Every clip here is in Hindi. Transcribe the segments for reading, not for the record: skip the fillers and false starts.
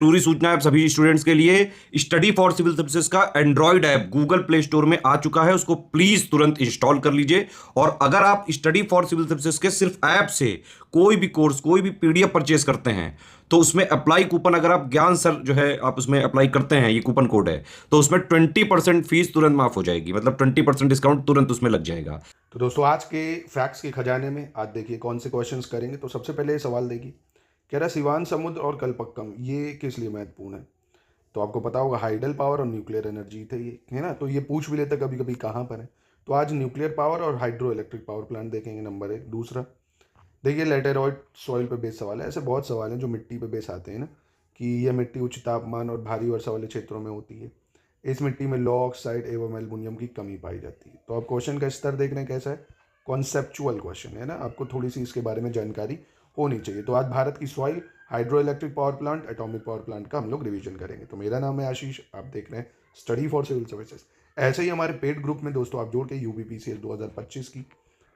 जरूरी सूचना है आप सभी स्टूडेंट्स के लिए। स्टडी फॉर सिविल सर्विसेज का Android app Google play store में आ चुका है, उसको प्लीज तुरंत इंस्टॉल कर लीजिए। और अगर आप स्टडी फॉर सिविल सर्विसेज के सिर्फ ऐप से कोई भी कोर्स, कोई भी पीडीएफ परचेज करते हैं, तो उसमें अप्लाई कूपन, अगर आप ज्ञान सर जो है आप उसमें अप्लाई करते हैं, ये कूपन कोड है, तो उसमें 20% फीस तुरंत माफ हो जाएगी, मतलब 20% डिस्काउंट तुरंत उसमें लग जाएगा। तो दोस्तों आज के फैक्ट्स के खजाने में आज देखिए कौन से क्वेश्चंस करेंगे। तो सबसे पहले ये सवाल देखिए, कह रहा है सिवान समुद्र और कलपक्कम ये किस लिए महत्वपूर्ण है। तो आपको पता होगा हाइडल पावर और न्यूक्लियर एनर्जी थे ये, है ना। तो ये पूछ भी लेते कभी कभी कहाँ पर है। तो आज न्यूक्लियर पावर और हाइड्रो इलेक्ट्रिक पावर प्लांट देखेंगे नंबर एक। दूसरा देखिए लेटेरॉइड सॉइल पे बेस सवाल है। ऐसे बहुत सवाल हैं जो मिट्टी पे बेस आते हैं ना, कि यह मिट्टी उच्च तापमान और भारी वर्षा वाले क्षेत्रों में होती है। इस मिट्टी में लौ ऑक्साइड एवं एल्युमिनियम की कमी पाई जाती है। तो आप क्वेश्चन का स्तर देख रहे हैं कैसा है, कॉन्सेप्चुअल क्वेश्चन है ना, आपको थोड़ी सी इसके बारे में जानकारी होनी चाहिए। तो आज भारत की soil, hydro electric power plant, atomic power plant का हम लोग रिवीजन करेंगे। तो मेरा नाम है आशीष, आप देख रहे हैं स्टडी फॉर सिविल सर्विसेज। ऐसे ही हमारे पेड ग्रुप में दोस्तों आप जोड़ के यूबीपीसीएल 2025 की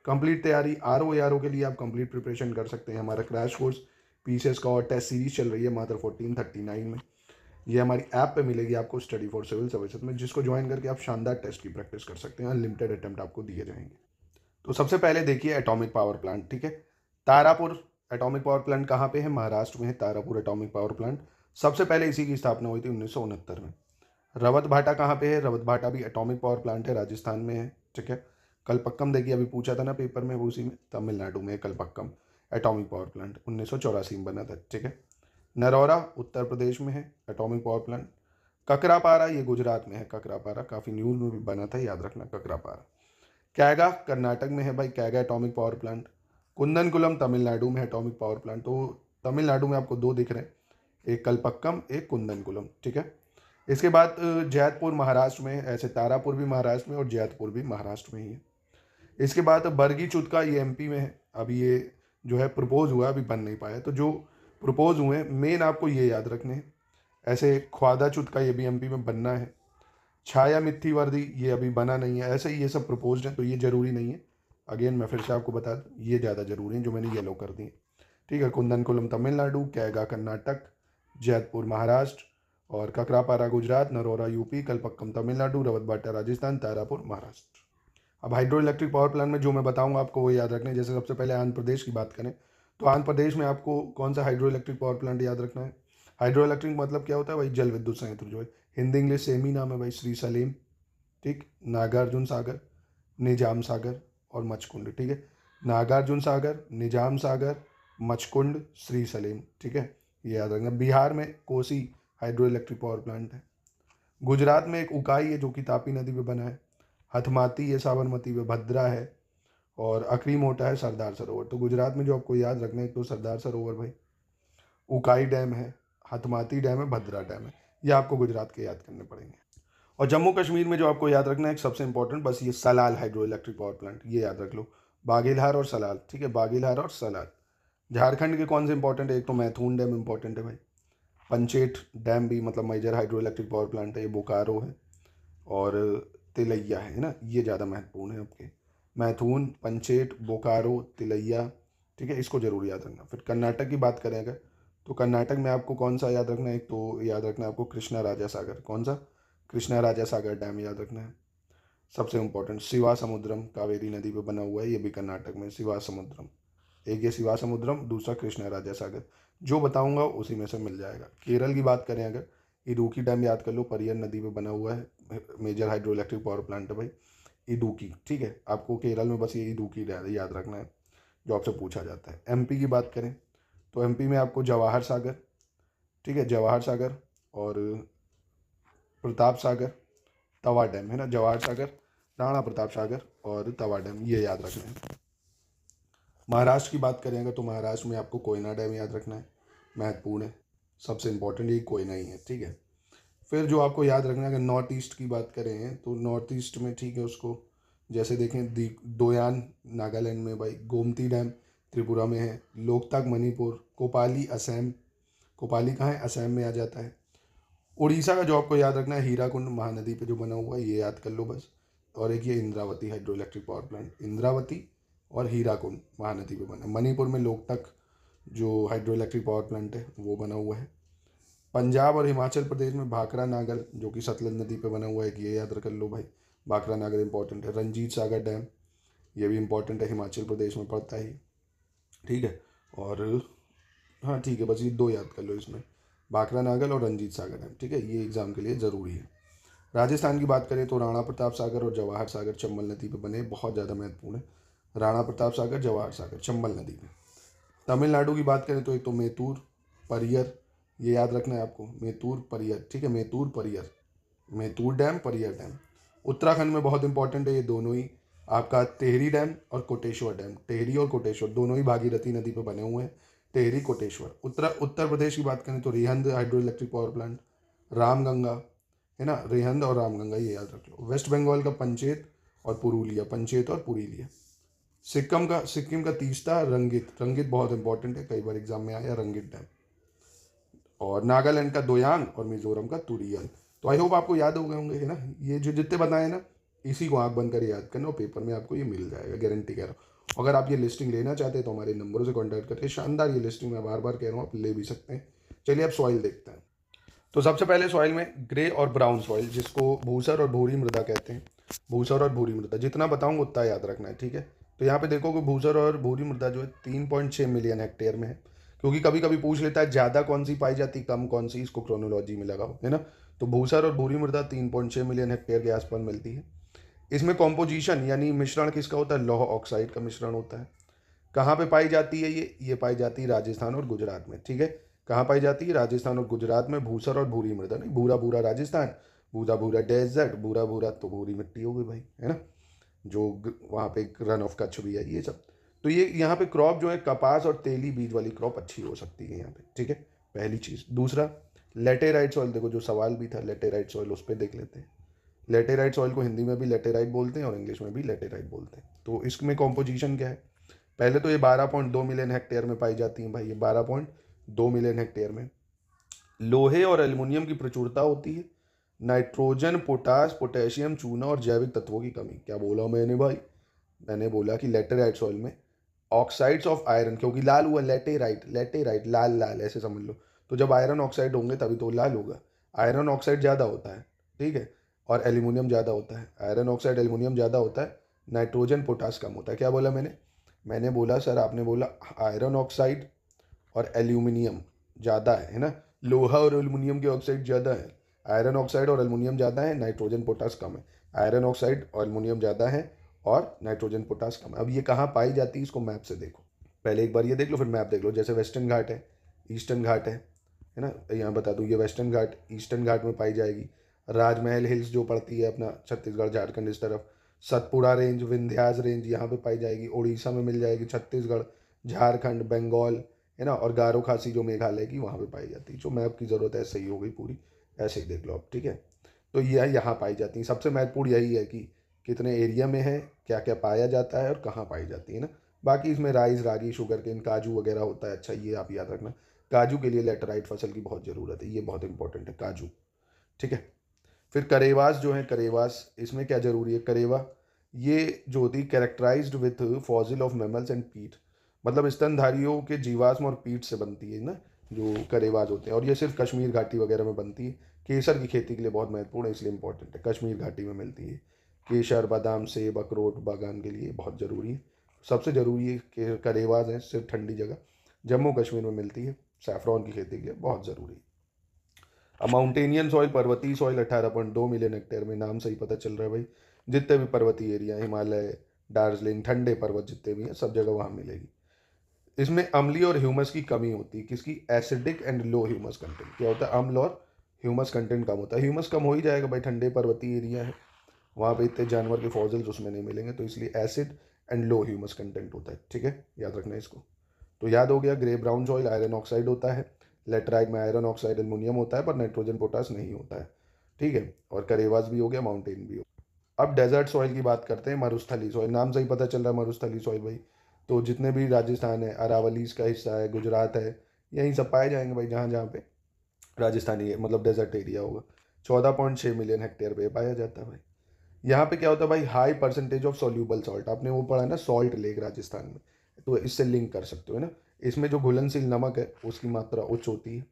कंप्लीट तैयारी, आर ओ के लिए आप कंप्लीट प्रिपरेशन कर सकते हैं। हमारा क्रैश कोर्स पीसीएस का और टेस्ट सीरीज चल रही है मात्र 1439 में। ये हमारी ऐप पे मिलेगी आपको स्टडी फॉर सिविल सर्विसेज में, जिसको ज्वाइन करके आप शानदार टेस्ट की प्रैक्टिस कर सकते हैं। अनलिमिटेड अटेम्प्ट आपको दिए जाएंगे। तो सबसे पहले देखिए एटॉमिक पावर प्लांट, ठीक है। तारापुर एटॉमिक पावर प्लांट कहाँ पे है, महाराष्ट्र में है तारापुर एटॉमिक पावर प्लांट। सबसे पहले इसी की स्थापना हुई थी 1969 में। रवत भाटा कहाँ पे है, रवत भाटा भी एटॉमिक पावर प्लांट है, राजस्थान में है, ठीक है। कलपक्कम देखिए अभी पूछा था ना पेपर में, वो उसी में तमिलनाडु में है कलपक्कम एटॉमिक पावर प्लांट, 1984 में बना था, ठीक है। नरौरा उत्तर प्रदेश में है एटॉमिक पावर प्लांट। ककरापारा ये गुजरात में है, ककरापारा काफ़ी न्यूज़ में भी बना था, याद रखना ककरापारा। कैगा कर्नाटक में है भाई, Kaiga atomic power plant. कुंदनकुलम Tamil Nadu में एटॉमिक पावर प्लांट। तो तमिलनाडु में आपको दो दिख रहे हैं, एक कलपक्कम एक कुंदनकुलम, ठीक है। इसके बाद जैतपुर महाराष्ट्र में है, ऐसे तारापुर भी महाराष्ट्र में और जैतपुर भी महाराष्ट्र में ही है। इसके बाद बरगी चुटका ये एमपी में है। अभी ये जो है प्रपोज हुआ, अभी बन नहीं पाया। तो जो प्रपोज हुए मेन आपको ये याद रखने हैं। ऐसे ख्वादा चुटका ये भी एमपी में बनना है। छाया मिथी वर्दी ये अभी बना नहीं है। ऐसे ही ये सब प्रपोज्ड है, तो ये ज़रूरी नहीं है। अगेन मैं फिर से आपको बता दूँ, ये ज़्यादा ज़रूरी है जो मैंने येलो कर दी, ठीक है। कुंदनकुलम तमिलनाडु, कैगा कर्नाटक, जैतपुर महाराष्ट्र और ककरापारा गुजरात, नरोरा यूपी, कलपक्कम तमिलनाडु, रवतभाटा राजस्थान, तारापुर महाराष्ट्र। अब हाइड्रो इलेक्ट्रिक पावर प्लांट में जो मैं बताऊंगा आपको वो याद रखना है। जैसे सबसे पहले आंध्र प्रदेश की बात करें, तो आंध्र प्रदेश में आपको कौन सा हाइड्रो इलेक्ट्रिक पावर प्लांट याद रखना है। हाइड्रो इलेक्ट्रिक मतलब क्या होता है भाई, जल विद्युत संयंत्र जो है, हिंदी इंग्लिश सेम ही नाम है भाई, श्री सलीम, ठीक, नागार्जुन सागर, निजाम सागर और मचकुंड, ठीक है। नागार्जुन सागर, निजाम सागर, मचकुंड, श्री सलीम, ठीक है, ये याद रखना। बिहार में Kosi hydro electric power plant है। गुजरात में एक उकाई है जो कि तापी नदी पे बना है। हथमाती है साबरमती पे, भद्रा है और अकरी मोटा है सरदार सरोवर। तो गुजरात में जो आपको याद रखना है, एक तो सरदार सरोवर भाई, उकाई डैम है, हथमाती डैम है, भद्रा डैम है। ये आपको गुजरात के याद करने पड़ेंगे। और जम्मू कश्मीर में जो आपको याद रखना है एक सबसे इंपॉर्टेंट, बस ये Salal hydro electric power plant, ये याद रख लो। बागेलहार और सलाल, ठीक है, बागेलहार और सलाल। झारखंड के कौन से इंपॉर्टेंट है, एक तो मैथून डैम इंपॉर्टेंट है भाई। पंचेट डैम भी मतलब major hydro electric power plant है, ये बोकारो है। और तिलैया है ना, ये ज़्यादा महत्वपूर्ण है आपके। मैथून, पंचेट, बोकारो, तिलैया, ठीक है, इसको जरूर याद रखना। फिर कर्नाटक की बात करें अगर, तो कर्नाटक में आपको कौन सा याद रखना है, एक तो याद रखना है आपको कृष्णा राजा सागर। कौन सा, कृष्णा राजा सागर डैम याद रखना है। सबसे इंपॉर्टेंट शिवा समुद्रम, कावेरी नदी पे बना हुआ है, ये भी कर्नाटक में शिवा समुद्रम। एक ये शिवा समुद्रम, दूसरा कृष्णा राजा सागर। जो बताऊंगा उसी में से मिल जाएगा। केरल की बात करें अगर, इडुक्की डैम याद कर लो, परियर नदी पे बना हुआ है, major hydro electric power plant है भाई, इडुक्की, ठीक है। आपको केरल में बस ये इडुक्की याद रखना है जो आपसे पूछा जाता है। एमपी की बात करें तो एमपी में आपको जवाहर सागर, ठीक है, जवाहर सागर और प्रताप सागर, तवा डैम है ना, जवाहर सागर, राणा प्रताप सागर और तवा डैम, ये याद रखना है। महाराष्ट्र की बात करेंगे तो महाराष्ट्र में आपको कोयना डैम याद रखना है, महत्वपूर्ण है। सबसे इंपॉर्टेंट ये कोयना ही है, ठीक है। फिर जो आपको याद रखना है, अगर नॉर्थ ईस्ट की बात करें तो नॉर्थ ईस्ट में, ठीक है, उसको जैसे देखें दोयान नागालैंड में भाई, गोमती डैम त्रिपुरा में है, लोकतक मणिपुर, कोपाली असम, कोपाली कहाँ है, असम में आ जाता है। उड़ीसा का जो आपको याद रखना है, हीराकुंड महानदी पे जो बना हुआ है, ये याद कर लो बस। और एक ये Indravati hydro electric power plant, Indravati और हीराकुंड महानदी पे बना है। मणिपुर में लोकतक जो हाइड्रो इलेक्ट्रिक पावर प्लांट है वो बना हुआ है। पंजाब और हिमाचल प्रदेश में भाखड़ा नागर, जो कि सतलज नदी पे बना हुआ है, कि ये याद कर लो भाई, भाखड़ा नागर इंपॉर्टेंट है। रंजीत सागर डैम, ये भी इंपॉर्टेंट है, हिमाचल प्रदेश में पड़ता है, ठीक है। और हाँ ठीक है, बस ये दो याद कर लो इसमें, भाखड़ा नागर और रंजीत सागर डैम, ठीक है, ये एग्जाम के लिए ज़रूरी है। राजस्थान की बात करें तो राणा प्रताप सागर और जवाहर सागर चंबल नदी पे बने, बहुत ज़्यादा महत्वपूर्ण है। राणा प्रताप सागर, जवाहर सागर चंबल नदी पे। तमिलनाडु की बात करें तो एक तो मेतूर, परियर, ये याद रखना है आपको, मेतूर परियर, ठीक है, मेतूर परियर, मेतूर डैम, परियर डैम। उत्तराखंड में बहुत इंपॉर्टेंट है ये दोनों ही, आपका टेहरी डैम और कोटेश्वर डैम, टेहरी और कोटेश्वर दोनों ही भागीरथी नदी पर बने हुए हैं, टेहरी कोटेश्वर। उत्तर प्रदेश की बात करें तो Rihand hydro electric power plant, Ramganga, है ना, रिहंद और रामगंगा, ये याद रख लो। वेस्ट बंगाल का पंचेत और पुरुलिया, पंचेत और पुरुलिया। सिक्किम का तीस्ता, रंगित, रंगित बहुत इंपॉर्टेंट है, कई बार एग्जाम में आया रंगित डैम। और नागालैंड का दोयांग और मिजोरम का तुरियल। तो आई होप आपको याद हो गए होंगे, है ना, ये जो जितने बताए ना, इसी को आंख बंद कर याद करना और पेपर में आपको ये मिल जाएगा, गारंटी कह रहा हूँ। अगर आप ये लिस्टिंग लेना चाहते हैं तो हमारे नंबरों से कॉन्टैक्ट करके, शानदार ये लिस्टिंग मैं बार बार कह रहा हूँ, आप ले भी सकते हैं। चलिए अब सॉइल देखते हैं। तो सबसे पहले सॉइल में ग्रे और ब्राउन सॉइल, जिसको भूसर और भूरी मृदा कहते हैं, भूसर और भूरी मृदा, जितना बताऊंगा उतना याद रखना है, ठीक है। तो यहाँ पे देखो कि भूसर और भूरी मृदा जो है 3.6 मिलियन हेक्टेयर में है, क्योंकि कभी कभी पूछ लेता है ज़्यादा कौन सी पाई जाती, कम कौन सी, इसको क्रोनोलॉजी में लगाओ, है ना। तो भूसर और भूरी मृदा 3.6 मिलियन हेक्टेयर के आसपास मिलती है। इसमें कॉम्पोजिशन यानी मिश्रण किसका होता है, लौह ऑक्साइड का मिश्रण होता है। कहाँ पे पाई जाती है ये पाई जाती है राजस्थान और गुजरात में, ठीक है। कहाँ पाई जाती है, राजस्थान और गुजरात में, भूसर और भूरी मृदा, नहीं भूरा भूरा राजस्थान, भूरा भूरा डेजर्ट, भूरा भूरा तो भूरी मिट्टी हो गई भाई, है ना, जो वहाँ पे रन ऑफ कच्छ भी है, ये सब। तो ये यहाँ पे क्रॉप जो है कपास और तेली बीज वाली क्रॉप अच्छी हो सकती है यहाँ पे, ठीक है, पहली चीज़। दूसरा, लेटेराइट सॉइल, देखो जो सवाल भी था लेटेराइट सॉइल, उस पर देख लेते हैं। लेटेराइट सॉइल को हिंदी में भी लेटेराइट बोलते हैं और इंग्लिश में भी लेटेराइट बोलते हैं। तो इसमें कॉम्पोजिशन क्या है, पहले तो ये 12.2 मिलियन हेक्टेयर में पाई जाती हैं भाई, ये 12.2 मिलियन हेक्टेयर में। लोहे और एल्युमिनियम की प्रचुरता होती है। नाइट्रोजन, पोटास, पोटेशियम, चूना और जैविक तत्वों की कमी। क्या बोला मैंने भाई, मैंने बोला कि लेटेराइट सॉइल में ऑक्साइड्स ऑफ आयरन, क्योंकि लाल हुआ लेटेराइट, लेटेराइट लाल लाल ऐसे समझ लो। तो जब आयरन ऑक्साइड होंगे तभी तो लाल होगा, आयरन ऑक्साइड ज़्यादा होता है, ठीक है, और एल्यूमिनियम ज़्यादा होता है, आयरन ऑक्साइड एल्यूमिनियम ज़्यादा होता है, नाइट्रोजन पोटास कम होता है। क्या बोला मैंने बोला सर, आपने बोला आयरन ऑक्साइड और एल्यूमिनियम ज़्यादा है ना, लोहा और एल्यूमिनियम के ऑक्साइड ज़्यादा है, आयरन ऑक्साइड और एल्यूमिनियम ज़्यादा है, नाइट्रोजन पोटास कम है। आयरन ऑक्साइड और एल्यूमिनियम ज़्यादा है और नाइट्रोजन पोटास कम है। अब ये कहाँ पाई जाती है, इसको मैप से देखो, पहले एक बार ये देख लो फिर मैप देख लो। जैसे वेस्टर्न घाट है, ईस्टर्न घाट है ना, यहाँ बता दूँ, ये वेस्टर्न घाट, ईस्टर्न घाट में पाई जाएगी। राजमहल हिल्स जो पड़ती है अपना छत्तीसगढ़ झारखंड इस तरफ, सतपुड़ा रेंज, विंध्यास रेंज यहाँ पे पाई जाएगी, उड़ीसा में मिल जाएगी, छत्तीसगढ़, झारखंड, बंगाल, है ना, और गारो खासी जो मेघालय की वहाँ पे पाई जाती है। जो मैप की ज़रूरत है सही हो गई पूरी, ऐसे ही देख लो आप, ठीक है। तो यह यहाँ पाई जाती है, सबसे महत्वपूर्ण यही है कि कितने एरिया में है, क्या क्या पाया जाता है और कहाँ पाई जाती है ना। बाकी इसमें राइस, रागी, शुगर केन, काजू वगैरह होता है। अच्छा ये आप याद रखना, काजू के लिए लेटराइट फसल की बहुत ज़रूरत है, ये बहुत इंपॉर्टेंट है काजू, ठीक है। फिर करेवास जो है, करेवास, इसमें क्या जरूरी है, करेवा ये जो होती है characterised with fossil of mammals and peat, मतलब स्तनधारियों के जीवाश्म और पीट से बनती है ना, जो करेवाज होते हैं। और ये सिर्फ कश्मीर घाटी वगैरह में बनती है। केसर की खेती के लिए बहुत महत्वपूर्ण है, इसलिए इंपॉर्टेंट है, कश्मीर घाटी में मिलती है। केसर, बादाम, सेब, अखरोट बागान के लिए बहुत ज़रूरी है। सबसे ज़रूरी है कि करेवाज है, सिर्फ ठंडी जगह जम्मू कश्मीर में मिलती है, सैफरॉन की खेती के लिए बहुत ज़रूरी है। अब माउंटेनियन सॉइल, पर्वतीय सॉइल 18.2 मिलियन हेक्टेयर में, नाम से ही पता चल रहा है भाई, जितने भी पर्वतीय एरिया, हिमालय, दार्जिलिंग, ठंडे पर्वत जितने भी हैं सब जगह वहाँ मिलेगी। इसमें अम्लीय और ह्यूमस की कमी होती है, किसकी, acidic and low humus content. क्या होता है, अम्ल और ह्यूमस कंटेंट कम होता है। ह्यूमस कम हो ही जाएगा भाई, ठंडे पर्वतीय एरिया है, वहाँ पे इतने जानवर के फॉसिल्स उसमें नहीं मिलेंगे, तो इसलिए acid and low humus content होता है, ठीक है, याद रखना है इसको। तो याद हो गया, grey brown soil iron oxide होता है, लेटराइट में आयरन ऑक्साइड एल्युमिनियम होता है पर नाइट्रोजन पोटास नहीं होता है, ठीक है। और करेवास भी हो गया, माउंटेन भी हो। अब डेजर्ट सॉइल की बात करते हैं, मरुस्थली सॉइल, नाम से ही पता चल रहा है मरुस्थली सॉइल भाई। तो जितने भी राजस्थान है, अरावलीज का हिस्सा है, गुजरात है, यहीं सब पाए जाएंगे भाई, जहाँ जहाँ पे राजस्थानी मतलब डेजर्ट एरिया होगा। 14.6 मिलियन हेक्टेयर पे पाया जाता है भाई। यहाँ पे क्या होता है भाई, high percentage of soluble salt, आपने वो पढ़ा है ना, सॉल्ट लेक राजस्थान में, तो इससे लिंक कर सकते हो, है ना। इसमें जो घुलनशील नमक है उसकी मात्रा उच्च होती है।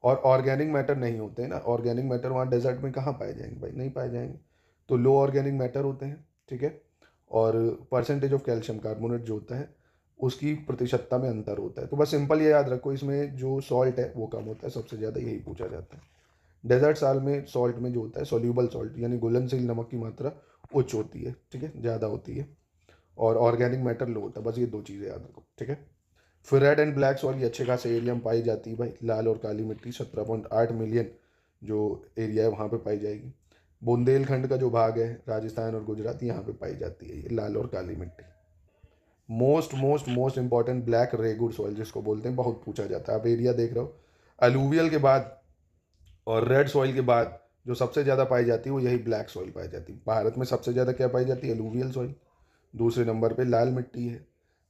और ऑर्गेनिक मैटर नहीं होते हैं ना, ऑर्गेनिक मैटर वहाँ डेजर्ट में कहाँ पाए जाएंगे भाई, नहीं पाए जाएंगे। तो लो ऑर्गेनिक मैटर होते हैं, ठीक है। और परसेंटेज ऑफ कैल्शियम कार्बोनेट जो होता है उसकी प्रतिशतता में अंतर होता है। तो बस सिंपल ये याद रखो, इसमें जो सॉल्ट है वो कम होता है, सबसे ज़्यादा यही पूछा जाता है। डेजर्ट साल में सॉल्ट में जो होता है सोल्यूबल सॉल्ट यानी घुलनशील नमक की मात्रा उच्च होती है, ठीक है, ज़्यादा होती है। और ऑर्गेनिक मैटर लो होता है। बस ये दो चीज़ें याद रखो, ठीक है। फिर रेड एंड ब्लैक सॉइल ये अच्छे खासे एरिया में पाई जाती है भाई। लाल और काली मिट्टी 17.8 मिलियन जो एरिया है वहाँ पे पाई जाएगी। बुंदेलखंड का जो भाग है राजस्थान और गुजरात, यहाँ पे पाई जाती है ये लाल और काली मिट्टी। Most most most important black regur soil जिसको बोलते हैं, बहुत पूछा जाता है। आप एरिया देख रहे हो, अलूवियल के बाद और रेड सॉइल के बाद जो सबसे ज़्यादा पाई जाती है वो यही ब्लैक सॉइल पाई जाती है। भारत में सबसे ज़्यादा क्या पाई जाती है, अलूवियल सॉइल। दूसरे नंबर पे लाल मिट्टी है।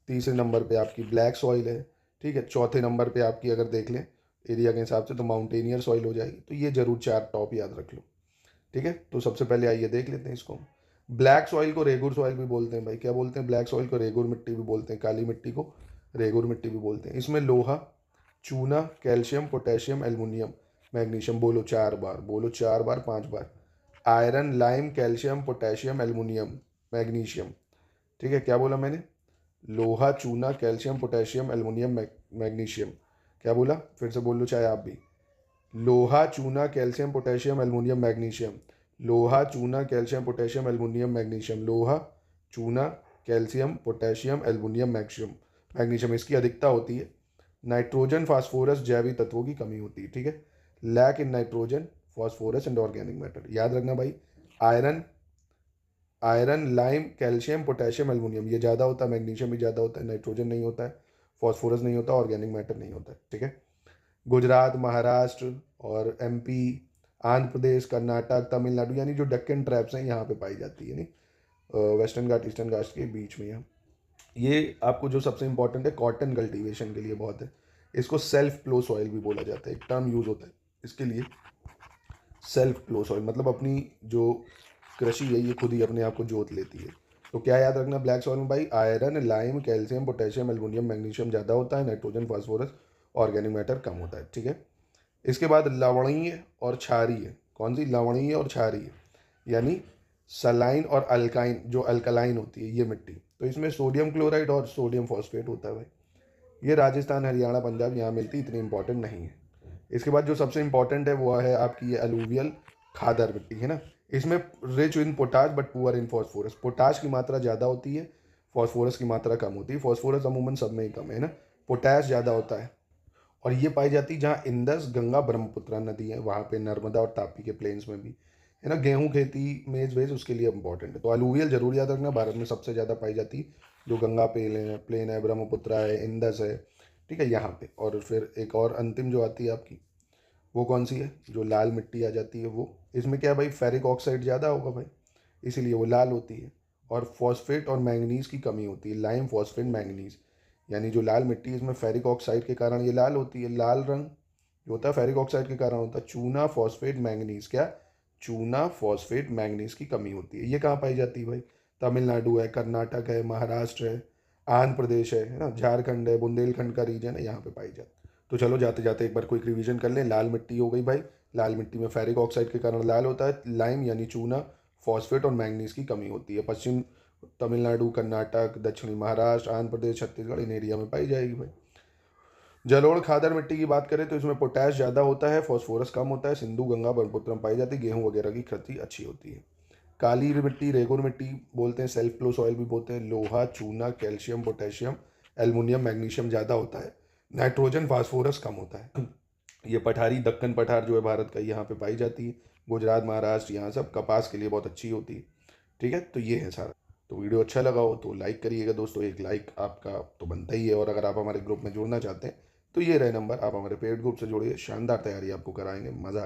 तीसरे नंबर पे आपकी ब्लैक सॉइल है, ठीक है। चौथे नंबर पे आपकी अगर देख लें एरिया के हिसाब से तो माउंटेनियर सॉइल हो जाएगी। तो ये जरूर 4 टॉप याद रख लो, ठीक है। तो सबसे पहले आइए देख लेते हैं इसको। ब्लैक सॉइल को रेगुर सॉइल भी बोलते हैं भाई। क्या बोलते हैं, ब्लैक सॉइल को रेगुर मिट्टी भी बोलते हैं, काली मिट्टी को रेगुर मिट्टी भी बोलते हैं। इसमें लोहा, चूना, कैल्शियम, पोटेशियम, एल्युमिनियम, मैग्नीशियम, बोलो 4 बार, बोलो 4 बार, 5 बार। Iron, lime, calcium, potassium, aluminium, magnesium, ठीक है। क्या बोला मैंने, लोहा, चूना, कैल्शियम, पोटेशियम, एल्युमिनियम, मैग्नीशियम। क्या बोला, फिर से बोल लो चाहे आप भी। लोहा, चूना, कैल्शियम, पोटेशियम, एल्युमिनियम, मैग्नीशियम। लोहा, चूना, कैल्शियम, पोटेशियम, एल्युमिनियम, मैग्नीशियम। लोहा, चूना, कैल्शियम, पोटेशियम, एल्युमिनियम, मैग्नीशियम। इसकी अधिकता होती है। नाइट्रोजन, फास्फोरस, जैविक तत्वों की कमी होती है, ठीक है। Lack in nitrogen, phosphorus and organic matter. याद रखना भाई, iron, lime, calcium, potassium, aluminium ये ज़्यादा होता है। मैग्नीशियम भी ज़्यादा होता है। नाइट्रोजन नहीं होता है, फॉस्फोरस नहीं होता, ऑर्गेनिक मैटर नहीं होता है, ठीक है। गुजरात, महाराष्ट्र और एमपी, आंध्र प्रदेश, कर्नाटक, तमिलनाडु यानी जो डक्कन ट्रैप्स हैं यहाँ पे पाई जाती है, नहीं वेस्टर्न घाट ईस्टर्न घाट के बीच में। यहाँ ये आपको जो सबसे इंपॉर्टेंट है कॉटन कल्टीवेशन के लिए बहुत है। इसको सेल्फ प्लो सॉइल भी बोला जाता है, एक टर्म यूज होता है इसके लिए, सेल्फ प्लो सॉइल। मतलब अपनी जो कृषि है ये खुद ही अपने आप को जोत लेती है। तो क्या याद रखना ब्लैक सॉइल में भाई, iron, lime, calcium, potassium, aluminium, magnesium ज़्यादा होता है। नाइट्रोजन, फास्फोरस, ऑर्गेनिक मैटर कम होता है, ठीक है। इसके बाद लवणीय और क्षारीय। कौन सी, लवणीय और क्षारीय यानी सलाइन और अल्काइन, जो अल्कलाइन होती है ये मिट्टी। तो इसमें सोडियम क्लोराइड और सोडियम फॉस्फेट होता है भाई। ये राजस्थान, हरियाणा, पंजाब यहाँ मिलती, इतनी इंपॉर्टेंट नहीं है। इसके बाद जो सबसे इंपॉर्टेंट है वो है आपकी ये अलूवियल खादर मिट्टी, है ना। इसमें rich in potash but poor in phosphorus. Potash की मात्रा ज़्यादा होती है, फॉस्फोरस की मात्रा कम होती है। फॉस्फोरस अमूमन सब में ही कम है ना, पोटाश ज़्यादा होता है। और ये पाई जाती है जहाँ इंदस, गंगा, ब्रह्मपुत्रा नदी है वहाँ पे, नर्मदा और तापी के प्लेन्स में भी, है ना। गेहूँ खेती, मेज वेज उसके लिए इंपॉर्टेंट है। तो अलूवियल जरूर याद रखना, भारत में सबसे ज़्यादा पाई जाती है जो गंगा प्लेन है, ब्रह्मपुत्रा है, इंदस है, ठीक है, यहाँ पे। और फिर एक और अंतिम जो आती है आपकी, वो कौन सी है, जो लाल मिट्टी आ जाती है वो। इसमें क्या है भाई, फेरिक ऑक्साइड ज़्यादा होगा भाई, इसीलिए वो लाल होती है। और फॉस्फेट और मैंगनीज की कमी होती है, लाइम, फॉस्फेट, मैंगनीज। यानी जो लाल मिट्टी है इसमें फेरिक ऑक्साइड के कारण ये लाल होती है। लाल रंग जो होता है फेरिक ऑक्साइड के कारण होता है। चूना, फॉस्फेट, मैंगनीज, क्या, चूना, फॉस्फेट, मैंगनीज की कमी होती है। ये कहाँ पाई जाती है भाई, तमिलनाडु है, कर्नाटक है, महाराष्ट्र है, आंध्र प्रदेश है ना, झारखंड है, बुंदेलखंड का रीजन है, यहाँ पे पाई जाती है। तो चलो जाते जाते एक बार क्विक रिवीजन कर लें। लाल मिट्टी हो गई भाई, लाल मिट्टी में फेरिक ऑक्साइड के कारण लाल होता है। लाइम यानी चूना, फॉस्फेट और मैंगनीज की कमी होती है। पश्चिम तमिलनाडु, कर्नाटक, दक्षिणी महाराष्ट्र, आंध्र प्रदेश, छत्तीसगढ़ इन एरिया में पाई जाएगी भाई। जलोढ़ खादर मिट्टी की बात करें तो इसमें पोटैश ज़्यादा होता है, फॉस्फोरस कम होता है। सिंधु, गंगा, ब्रह्मपुत्र में पाई जाती है। गेहूँ वगैरह की खेती अच्छी होती है। काली मिट्टी, रेगुर मिट्टी बोलते हैं, सेल्फ फ्लो सॉइल भी बोलते हैं। लोहा, चूना, कैल्शियम, पोटेशियम, एल्युमिनियम, मैग्नीशियम ज़्यादा होता है। नाइट्रोजन, फास्फोरस कम होता है। ये पठारी, दक्कन पठार जो है भारत का, यहाँ पे पाई जाती है। गुजरात, महाराष्ट्र यहाँ सब कपास के लिए बहुत अच्छी होती है, ठीक है। तो ये है सारा। तो वीडियो अच्छा लगा हो तो लाइक करिएगा दोस्तों, एक लाइक आपका तो बनता ही है। और अगर आप हमारे ग्रुप में जुड़ना चाहते हैं तो ये रहे नंबर, आप हमारे पेड ग्रुप से जुड़िए। शानदार तैयारी आपको कराएंगे, मज़ा